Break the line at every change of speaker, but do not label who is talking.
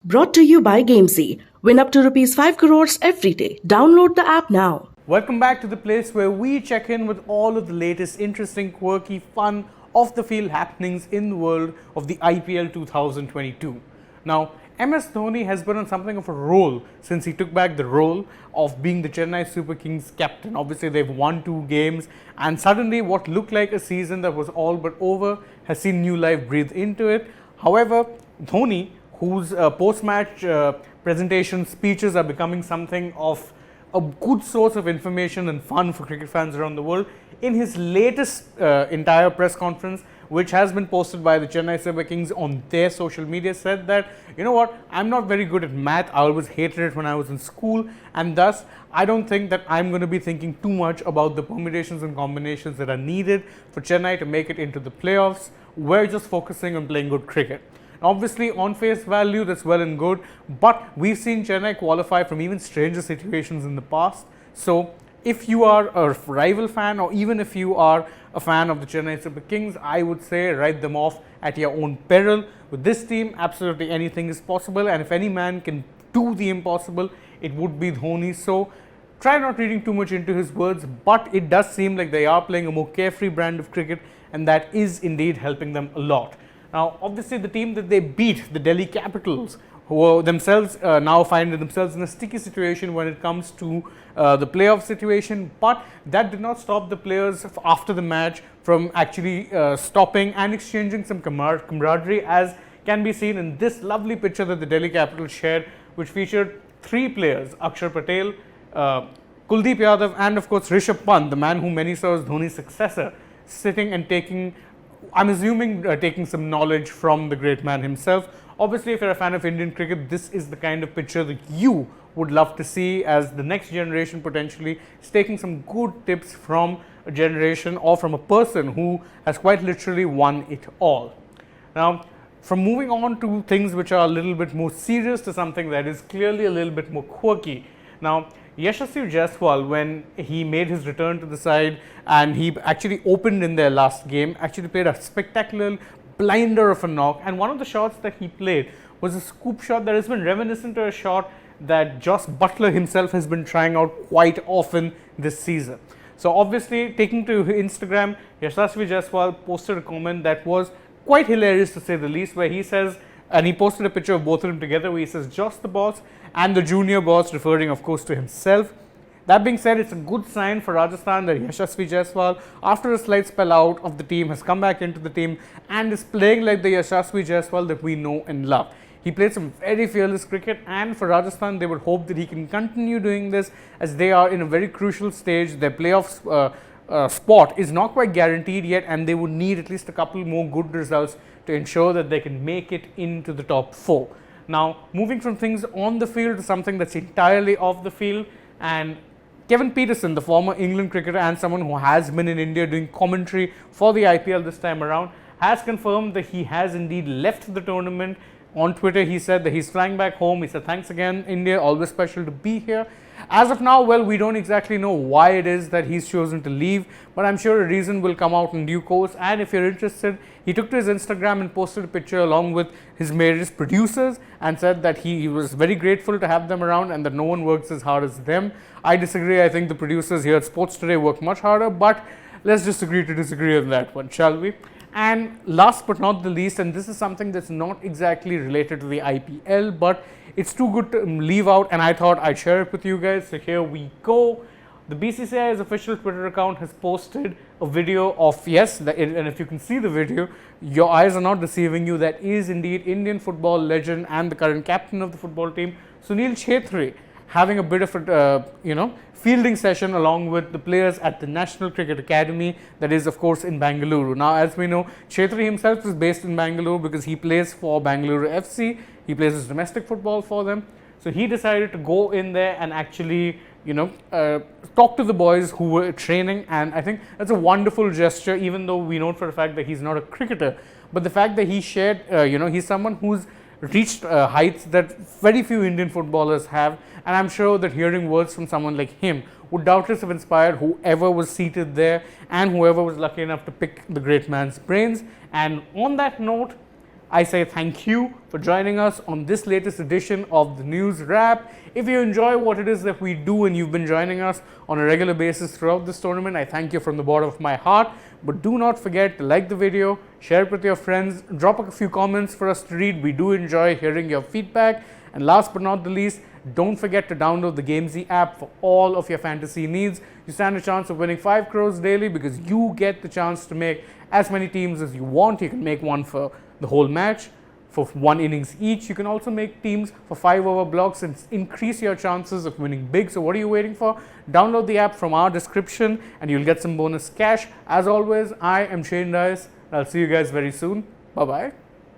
Brought to you by Gamesy. Win up to rupees 5 crores every day. Download the app now.
Welcome back to the place where we check in with all of the latest interesting, quirky, fun, off-the-field happenings in the world of the IPL 2022. Now, MS Dhoni has been on something of a roll since he took back the role of being the Chennai Super Kings captain. Obviously, they've won 2 games, and suddenly what looked like a season that was all but over has seen new life breathe into it. However, Dhoni, whose post-match presentation speeches are becoming something of a good source of information and fun for cricket fans around the world, in his latest entire press conference, which has been posted by the Chennai Super Kings on their social media, said that, you know what, I'm not very good at math, I always hated it when I was in school, and thus I don't think that I'm going to be thinking too much about the permutations and combinations that are needed for Chennai to make it into the playoffs. We're just focusing on playing good cricket. Obviously, on face value, that's well and good, but we've seen Chennai qualify from even stranger situations in the past. So, if you are a rival fan, or even if you are a fan of the Chennai Super Kings, I would say write them off at your own peril. With this team, absolutely anything is possible, and if any man can do the impossible, it would be Dhoni. So, try not reading too much into his words, but it does seem like they are playing a more carefree brand of cricket, and that is indeed helping them a lot. Now, obviously, the team that they beat, the Delhi Capitals, who themselves now find themselves in a sticky situation when it comes to the playoff situation, but that did not stop the players after the match from actually stopping and exchanging some camaraderie, as can be seen in this lovely picture that the Delhi Capitals shared, which featured 3 players, Akshar Patel, Kuldeep Yadav, and of course Rishabh Pant, the man whom many saw as Dhoni's successor, sitting and taking, I'm assuming, taking some knowledge from the great man himself. Obviously, if you're a fan of Indian cricket, this is the kind of picture that you would love to see, as the next generation potentially is taking some good tips from a generation or from a person who has quite literally won it all. Now, from moving on to things which are a little bit more serious to something that is clearly a little bit more quirky. Now, Yashasvi Jaiswal, when he made his return to the side and he actually opened in their last game, actually played a spectacular blinder of a knock, and one of the shots that he played was a scoop shot that has been reminiscent to a shot that Joss Butler himself has been trying out quite often this season. So obviously, taking to Instagram, Yashasvi Jaiswal posted a comment that was quite hilarious to say the least, where he says, and he posted a picture of both of them together where he says Joss the boss and the junior boss, referring of course to himself. That being said, it's a good sign for Rajasthan that Yashasvi Jaiswal, after a slight spell out of the team, has come back into the team and is playing like the Yashasvi Jaiswal that we know and love. He played some very fearless cricket, and for Rajasthan, they would hope that he can continue doing this, as they are in a very crucial stage. Their playoff spot is not quite guaranteed yet, and they would need at least a couple more good results to ensure that they can make it into the top 4. Now, moving from things on the field to something that's entirely off the field, and Kevin Pietersen, the former England cricketer and someone who has been in India doing commentary for the IPL this time around, has confirmed that he has indeed left the tournament. On Twitter, he said that he's flying back home. He said, thanks again, India, always special to be here. As of now, well, we don't exactly know why it is that he's chosen to leave, but I'm sure a reason will come out in due course. And if you're interested, he took to his Instagram and posted a picture along with his various producers and said that he was very grateful to have them around and that no one works as hard as them. I disagree. I think the producers here at Sports Today work much harder, but let's just agree to disagree on that one, shall we? And last but not the least, and this is something that's not exactly related to the IPL, but it's too good to leave out, and I thought I'd share it with you guys. So here we go. The BCCI's official Twitter account has posted a video of, yes, and if you can see the video, your eyes are not deceiving you, that is indeed Indian football legend and the current captain of the football team, Sunil Chhetri, having a bit of a, fielding session along with the players at the National Cricket Academy, that is of course in Bangalore. Now, as we know, Chhetri himself is based in Bangalore because he plays for Bangalore FC. He plays his domestic football for them. So he decided to go in there and actually, talk to the boys who were training, and I think that's a wonderful gesture, even though we know for a fact that he's not a cricketer. But the fact that he shared, he's someone who's reached heights that very few Indian footballers have, and I'm sure that hearing words from someone like him would doubtless have inspired whoever was seated there and whoever was lucky enough to pick the great man's brains. And on that note, I say thank you for joining us on this latest edition of the News Wrap. If you enjoy what it is that we do and you've been joining us on a regular basis throughout this tournament, I thank you from the bottom of my heart. But do not forget to like the video, share it with your friends, drop a few comments for us to read. We do enjoy hearing your feedback. And last but not the least, don't forget to download the Gamesy app for all of your fantasy needs. You stand a chance of winning 5 crores daily because you get the chance to make as many teams as you want. You can make one for the whole match, for 1 innings each. You can also make teams for 5 over blocks and increase your chances of winning big. So what are you waiting for? Download the app from our description and you'll get some bonus cash. As always, I am Shane Dice. I'll see you guys very soon. Bye-bye.